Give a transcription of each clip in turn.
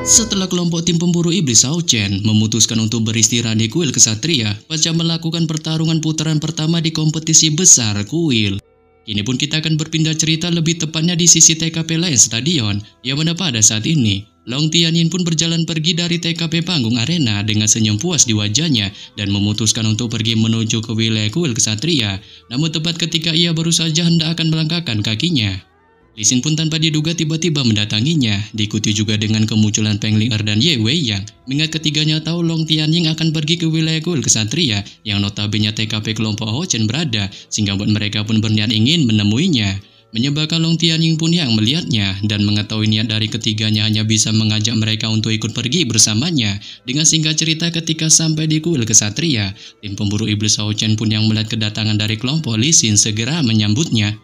Setelah kelompok tim pemburu iblis Shao Chen memutuskan untuk beristirahat di kuil kesatria pasca melakukan pertarungan putaran pertama di kompetisi besar kuil. Kini pun kita akan berpindah cerita lebih tepatnya di sisi TKP lain stadion, yang mana pada saat ini Long Tianyin pun berjalan pergi dari TKP panggung arena dengan senyum puas di wajahnya dan memutuskan untuk pergi menuju ke wilayah kuil kesatria. Namun tepat ketika ia baru saja hendak akan melangkahkan kakinya, Lee Sin pun tanpa diduga tiba-tiba mendatanginya, diikuti juga dengan kemunculan Peng Ling'er dan Ye Weiyang. Mengingat ketiganya tahu Long Tianyin akan pergi ke wilayah kuil kesatria yang notabene TKP kelompok Hao Chen berada, sehingga buat mereka pun berniat ingin menemuinya. Menyebabkan Long Tianyin pun yang melihatnya dan mengetahui niat dari ketiganya hanya bisa mengajak mereka untuk ikut pergi bersamanya. Dengan singkat cerita, ketika sampai di kuil kesatria, tim pemburu iblis Hao Chen pun yang melihat kedatangan dari kelompok Lee Sin segera menyambutnya.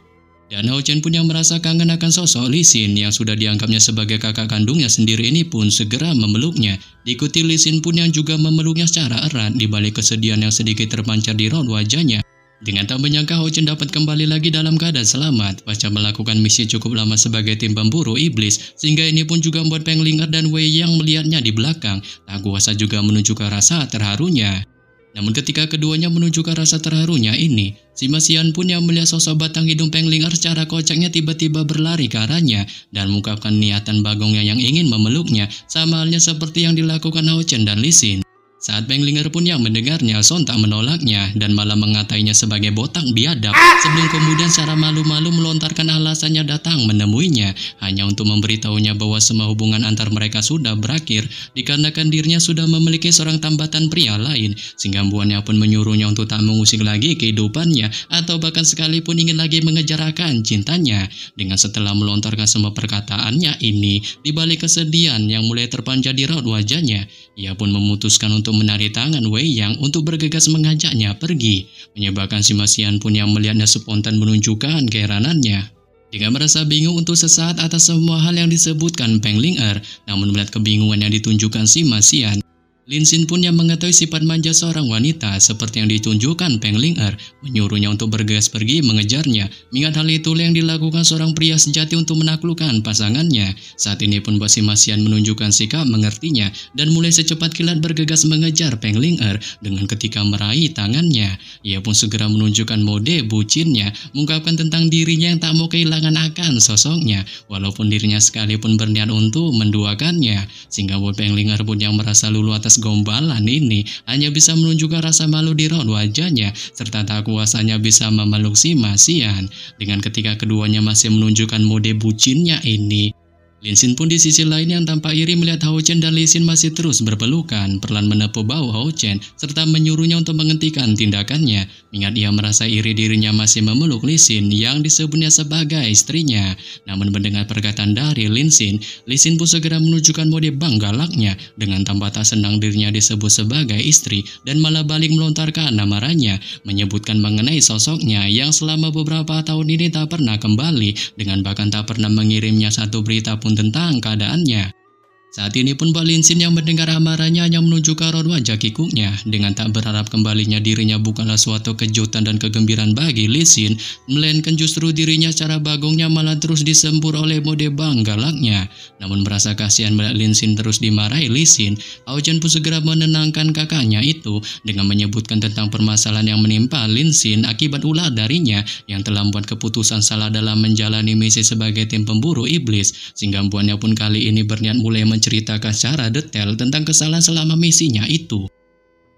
Dan Hao Chen pun yang merasa kangen akan sosok Lee Sin yang sudah dianggapnya sebagai kakak kandungnya sendiri ini pun segera memeluknya. Diikuti Lee Sin pun yang juga memeluknya secara erat di balik kesedihan yang sedikit terpancar di raut wajahnya. Dengan tak menyangka Hao Chen dapat kembali lagi dalam keadaan selamat pasca melakukan misi cukup lama sebagai tim pemburu iblis, sehingga ini pun juga membuat Peng Ling'er dan Wei yang melihatnya di belakang tak kuasa juga menunjukkan rasa terharunya. Namun ketika keduanya menunjukkan rasa terharunya ini, si Masian pun yang melihat sosok batang hidung Peng Ling'er secara kocaknya tiba-tiba berlari ke arahnya dan mengungkapkan niatan bagongnya yang ingin memeluknya, sama halnya seperti yang dilakukan Hao Chen dan Lee Sin. Saat Peng Ling'er pun yang mendengarnya sontak menolaknya dan malah mengatainya sebagai botak biadab, sebelum kemudian secara malu-malu melontarkan alasannya datang menemuinya hanya untuk memberitahunya bahwa semua hubungan antar mereka sudah berakhir dikarenakan dirinya sudah memiliki seorang tambatan pria lain, sehingga buannya pun menyuruhnya untuk tak mengusik lagi kehidupannya atau bahkan sekalipun ingin lagi mengejar akan cintanya. Dengan setelah melontarkan semua perkataannya ini, di balik kesedihan yang mulai terpancar di raut wajahnya, ia pun memutuskan untuk menarik tangan Wei Yang untuk bergegas mengajaknya pergi, menyebabkan si Masian pun yang melihatnya spontan menunjukkan keheranannya. Dengan merasa bingung untuk sesaat atas semua hal yang disebutkan Peng Ling'er, namun melihat kebingungan yang ditunjukkan si Masian, Lee Sin pun yang mengetahui sifat manja seorang wanita seperti yang ditunjukkan Peng Ling'er, menyuruhnya untuk bergegas pergi mengejarnya. Mengingat hal itu yang dilakukan seorang pria sejati untuk menaklukkan pasangannya. Saat ini pun si Masian menunjukkan sikap mengertinya dan mulai secepat kilat bergegas mengejar Peng Ling'er. Dengan ketika meraih tangannya, ia pun segera menunjukkan mode bucinnya, mengungkapkan tentang dirinya yang tak mau kehilangan akan sosoknya, walaupun dirinya sekalipun berniat untuk menduakannya. Sehingga Peng Ling'er pun yang merasa lulu atas gombalan ini hanya bisa menunjukkan rasa malu di raut wajahnya serta tak kuasanya bisa memeluk si Masian. Dengan ketika keduanya masih menunjukkan mode bucinnya ini, Lee Sin pun di sisi lain yang tampak iri melihat Hao Chen dan Lee Sin masih terus berpelukan, perlahan menepuk bahu Hao Chen serta menyuruhnya untuk menghentikan tindakannya. Mengingat ia merasa iri dirinya masih memeluk Lee Sin yang disebutnya sebagai istrinya. Namun mendengar perkataan dari Lee Sin pun segera menunjukkan mode bang galaknya dengan tampak tak senang dirinya disebut sebagai istri dan malah balik melontarkan amarahnya, menyebutkan mengenai sosoknya yang selama beberapa tahun ini tak pernah kembali dengan bahkan tak pernah mengirimnya satu berita pun tentang keadaannya. Saat ini pun Lee Sin yang mendengar amarahnya hanya menunjukkan raut wajah kikuknya dengan tak berharap kembalinya dirinya bukanlah suatu kejutan dan kegembiraan bagi Lee Sin, melainkan justru dirinya secara bagongnya malah terus disembur oleh mode bang galaknya. Namun merasa kasihan melihat Lee Sin terus dimarahi Lee Sin, Hao Chen pun segera menenangkan kakaknya itu dengan menyebutkan tentang permasalahan yang menimpa Lee Sin akibat ulah darinya yang telah membuat keputusan salah dalam menjalani misi sebagai tim pemburu iblis, sehingga buannya pun kali ini berniat mulai menceritakan secara detail tentang kesalahan selama misinya itu.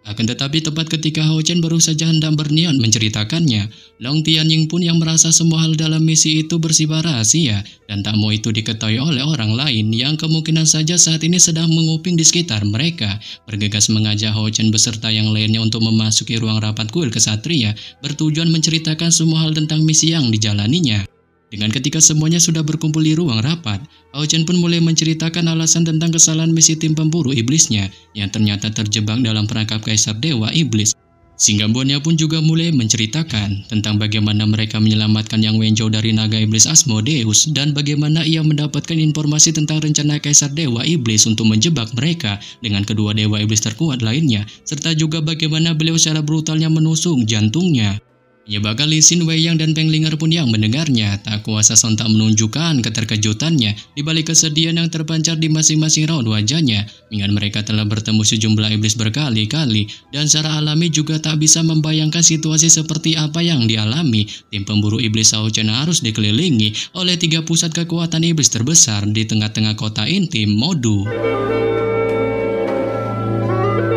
Akan tetapi tepat ketika Hao Chen baru saja hendak berniat menceritakannya, Long Tianyin pun yang merasa semua hal dalam misi itu bersifat rahasia dan tak mau itu diketahui oleh orang lain yang kemungkinan saja saat ini sedang menguping di sekitar mereka, bergegas mengajak Hao Chen beserta yang lainnya untuk memasuki ruang rapat kuil kesatria bertujuan menceritakan semua hal tentang misi yang dijalaninya. Dengan ketika semuanya sudah berkumpul di ruang rapat, Hao Chen pun mulai menceritakan alasan tentang kesalahan misi tim pemburu iblisnya yang ternyata terjebak dalam perangkap Kaisar Dewa Iblis. Sehingga buannya pun juga mulai menceritakan tentang bagaimana mereka menyelamatkan Yang Wenzhou dari naga iblis Asmodeus dan bagaimana ia mendapatkan informasi tentang rencana Kaisar Dewa Iblis untuk menjebak mereka dengan kedua dewa iblis terkuat lainnya, serta juga bagaimana beliau secara brutalnya menusuk jantungnya. Menyebabkan Lee Sin, Wei Yang, dan Peng Ling'er pun yang mendengarnya tak kuasa sontak menunjukkan keterkejutannya di balik kesedihan yang terpancar di masing-masing raut wajahnya. Mengingat mereka telah bertemu sejumlah iblis berkali-kali dan secara alami juga tak bisa membayangkan situasi seperti apa yang dialami. Tim pemburu iblis Shao Chen harus dikelilingi oleh 3 pusat kekuatan iblis terbesar di tengah-tengah kota intim Modu.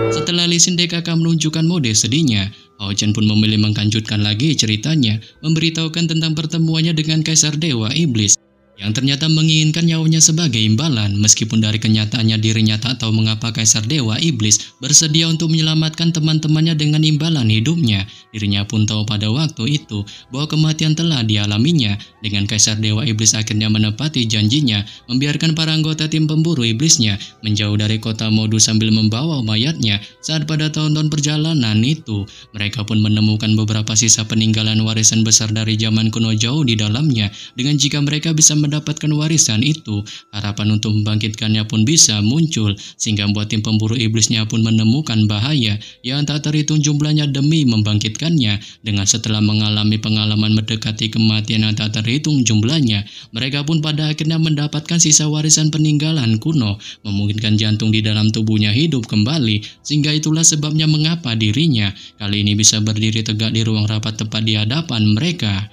Setelah Lee Sin DKK menunjukkan mode sedihnya, Hao Chen pun memilih menglanjutkan lagi ceritanya, memberitahukan tentang pertemuannya dengan Kaisar Dewa Iblis yang ternyata menginginkan nyawanya sebagai imbalan. Meskipun dari kenyataannya dirinya tak tahu mengapa Kaisar Dewa Iblis bersedia untuk menyelamatkan teman-temannya dengan imbalan hidupnya. Dirinya pun tahu pada waktu itu bahwa kematian telah dialaminya. Dengan Kaisar Dewa Iblis akhirnya menepati janjinya, membiarkan para anggota tim pemburu iblisnya menjauh dari kota Modu sambil membawa mayatnya. Saat pada tahun-tahun perjalanan itu, mereka pun menemukan beberapa sisa peninggalan warisan besar dari zaman kuno jauh di dalamnya. Dengan jika mereka bisa mendapatkan warisan itu, harapan untuk membangkitkannya pun bisa muncul, sehingga membuat tim pemburu iblisnya pun menemukan bahaya yang tak terhitung jumlahnya demi membangkitkannya. Dengan setelah mengalami pengalaman mendekati kematian yang tak terhitung jumlahnya, mereka pun pada akhirnya mendapatkan sisa warisan peninggalan kuno, memungkinkan jantung di dalam tubuhnya hidup kembali, sehingga itulah sebabnya mengapa dirinya kali ini bisa berdiri tegak di ruang rapat tepat di hadapan mereka.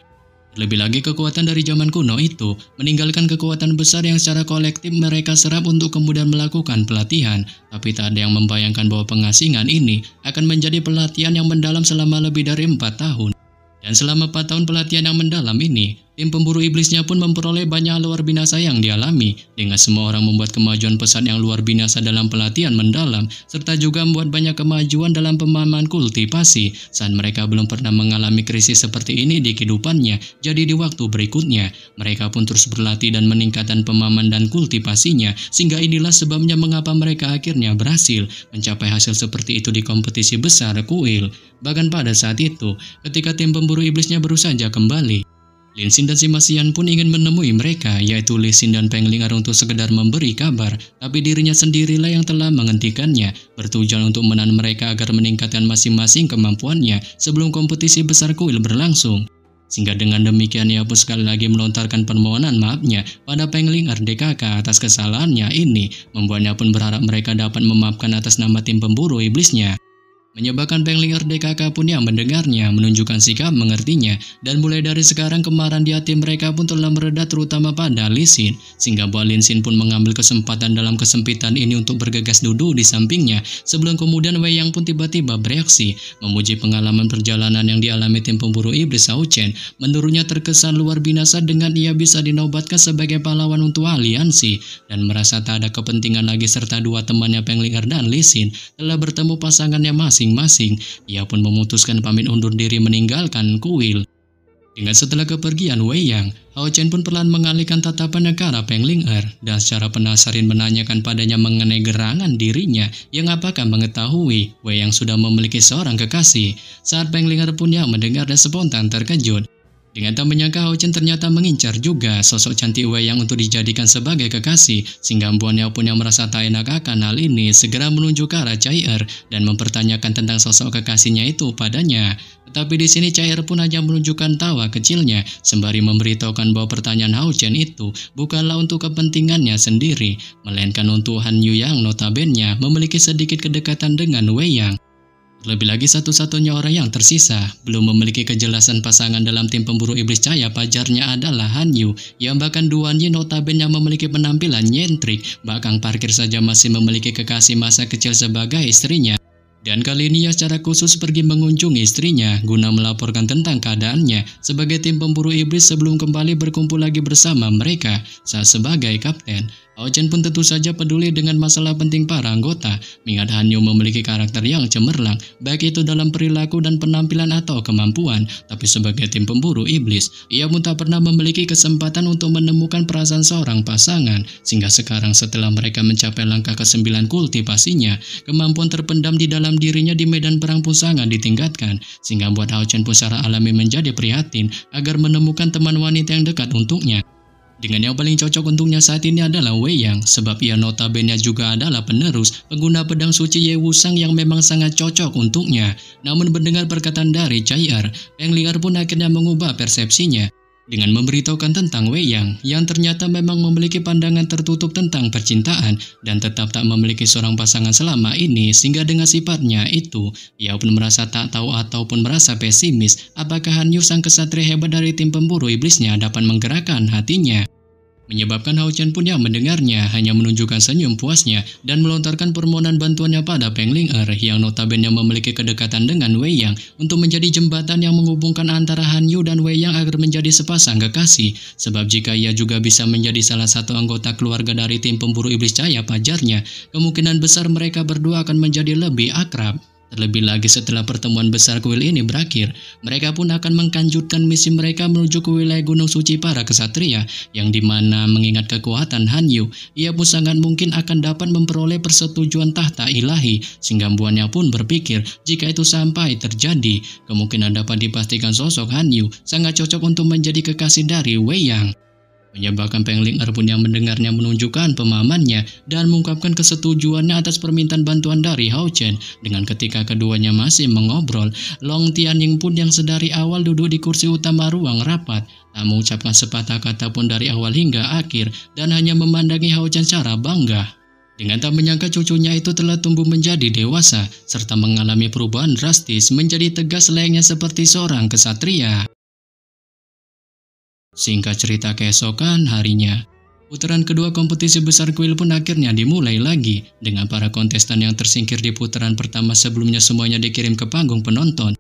Lebih lagi kekuatan dari zaman kuno itu meninggalkan kekuatan besar yang secara kolektif mereka serap untuk kemudian melakukan pelatihan. Tapi tak ada yang membayangkan bahwa pengasingan ini akan menjadi pelatihan yang mendalam selama lebih dari 4 tahun. Dan selama 4 tahun pelatihan yang mendalam ini, tim pemburu iblisnya pun memperoleh banyak luar binasa yang dialami. Dengan semua orang membuat kemajuan pesat yang luar binasa dalam pelatihan mendalam, serta juga membuat banyak kemajuan dalam pemahaman kultivasi. Saat mereka belum pernah mengalami krisis seperti ini di kehidupannya, jadi di waktu berikutnya, mereka pun terus berlatih dan meningkatkan pemahaman dan kultivasinya, sehingga inilah sebabnya mengapa mereka akhirnya berhasil mencapai hasil seperti itu di kompetisi besar kuil. Bahkan pada saat itu, ketika tim pemburu iblisnya baru saja kembali, Lin Xin dan Sima Xian pun ingin menemui mereka, yaitu Lee Sin dan Peng Ling'er untuk sekedar memberi kabar, tapi dirinya sendirilah yang telah menghentikannya, bertujuan untuk menahan mereka agar meningkatkan masing-masing kemampuannya sebelum kompetisi besar kuil berlangsung. Sehingga dengan demikian ia pun sekali lagi melontarkan permohonan maafnya pada Peng Ling'er DKK atas kesalahannya ini, membuatnya pun berharap mereka dapat memaafkan atas nama tim pemburu iblisnya. Menyebabkan Peng Ling'er DKK pun yang mendengarnya menunjukkan sikap mengertinya, dan mulai dari sekarang kemarahan di hati mereka pun telah mereda terutama pada Lee Sin, sehingga Boa Lin Xin pun mengambil kesempatan dalam kesempitan ini untuk bergegas duduk di sampingnya, sebelum kemudian Wei Yang pun tiba-tiba bereaksi, memuji pengalaman perjalanan yang dialami tim pemburu iblis Shao Chen. Menurutnya terkesan luar binasa dengan ia bisa dinobatkan sebagai pahlawan untuk aliansi, dan merasa tak ada kepentingan lagi serta dua temannya Peng Ling'er dan Lee Sin telah bertemu pasangannya masing-masing, ia pun memutuskan pamit undur diri meninggalkan kuil. Dengan setelah kepergian Wei Yang, Hao Chen pun perlahan mengalihkan tatapannya ke arah Peng Ling'er dan secara penasaran menanyakan padanya mengenai gerangan dirinya yang apakah mengetahui Wei Yang sudah memiliki seorang kekasih. Saat Peng Ling'er pun yang mendengar dan spontan terkejut. Dengan tak menyangka Hao Chen ternyata mengincar juga sosok cantik Wei Yang untuk dijadikan sebagai kekasih, sehingga Buannya pun yang merasa tak enak akan hal ini segera menunjuk ke arah Chai-Er dan mempertanyakan tentang sosok kekasihnya itu padanya. Tetapi di sini Chai-Er pun hanya menunjukkan tawa kecilnya sembari memberitahukan bahwa pertanyaan Hao Chen itu bukanlah untuk kepentingannya sendiri, melainkan untuk Han Yu yang notabene memiliki sedikit kedekatan dengan Wei Yang. Lebih lagi satu-satunya orang yang tersisa belum memiliki kejelasan pasangan dalam tim pemburu iblis cahaya pajarnya adalah Han Yu, yang bahkan duanya notabene yang memiliki penampilan nyentrik, bahkan parkir saja masih memiliki kekasih masa kecil sebagai istrinya. Dan kali ini ia secara khusus pergi mengunjungi istrinya guna melaporkan tentang keadaannya sebagai tim pemburu iblis sebelum kembali berkumpul lagi bersama mereka saat sebagai kapten. Hao Chen pun tentu saja peduli dengan masalah penting para anggota, mengingat Han Yu memiliki karakter yang cemerlang, baik itu dalam perilaku dan penampilan atau kemampuan. Tapi sebagai tim pemburu iblis, ia pun tak pernah memiliki kesempatan untuk menemukan perasaan seorang pasangan, sehingga sekarang setelah mereka mencapai langkah ke-9 kultivasinya, kemampuan terpendam di dalam dirinya di medan perang pun sangat ditingkatkan, sehingga membuat Hao Chen pun secara alami menjadi prihatin agar menemukan teman wanita yang dekat untuknya. Dengan yang paling cocok untuknya saat ini adalah Wei Yang, sebab ia notabene juga adalah penerus pengguna pedang suci Ye Wusang yang memang sangat cocok untuknya. Namun mendengar perkataan dari Chai Er, Peng Ling Er pun akhirnya mengubah persepsinya dengan memberitahukan tentang Wei yang ternyata memang memiliki pandangan tertutup tentang percintaan dan tetap tak memiliki seorang pasangan selama ini, sehingga dengan sifatnya itu ia pun merasa tak tahu ataupun merasa pesimis apakah Han Yu sang kesatria hebat dari tim pemburu iblisnya dapat menggerakkan hatinya. Menyebabkan Hao Chen pun yang mendengarnya hanya menunjukkan senyum puasnya dan melontarkan permohonan bantuannya pada Peng Ling Er yang notabene memiliki kedekatan dengan Wei Yang untuk menjadi jembatan yang menghubungkan antara Han Yu dan Wei Yang agar menjadi sepasang kekasih. Sebab jika ia juga bisa menjadi salah satu anggota keluarga dari tim pemburu iblis cahaya pajarnya, kemungkinan besar mereka berdua akan menjadi lebih akrab. Terlebih lagi setelah pertemuan besar kuil ini berakhir, mereka pun akan mengkanjutkan misi mereka menuju ke wilayah Gunung Suci para Kesatria, yang dimana mengingat kekuatan Han Yu, ia pun sangat mungkin akan dapat memperoleh persetujuan tahta ilahi, sehingga buannya pun berpikir jika itu sampai terjadi, kemungkinan dapat dipastikan sosok Han Yu sangat cocok untuk menjadi kekasih dari Wei Yang. Menyebabkan Peng Ling Er pun yang mendengarnya menunjukkan pemahamannya dan mengungkapkan kesetujuannya atas permintaan bantuan dari Hao Chen. Dengan ketika keduanya masih mengobrol, Long Tianying pun yang sedari awal duduk di kursi utama ruang rapat tak mengucapkan sepatah kata pun dari awal hingga akhir dan hanya memandangi Hao Chen secara bangga. Dengan tak menyangka cucunya itu telah tumbuh menjadi dewasa serta mengalami perubahan drastis menjadi tegas layaknya seperti seorang kesatria. Singkat cerita, keesokan harinya, putaran kedua kompetisi besar kuil pun akhirnya dimulai lagi dengan para kontestan yang tersingkir di putaran pertama sebelumnya semuanya dikirim ke panggung penonton,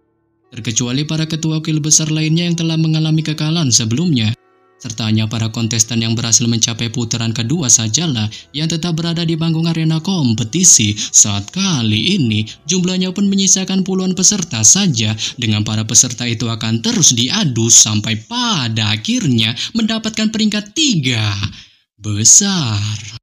terkecuali para ketua kuil besar lainnya yang telah mengalami kekalahan sebelumnya. Serta hanya para kontestan yang berhasil mencapai putaran kedua sajalah yang tetap berada di panggung arena kompetisi. Saat kali ini jumlahnya pun menyisakan puluhan peserta saja, dengan para peserta itu akan terus diadu sampai pada akhirnya mendapatkan peringkat 3 besar.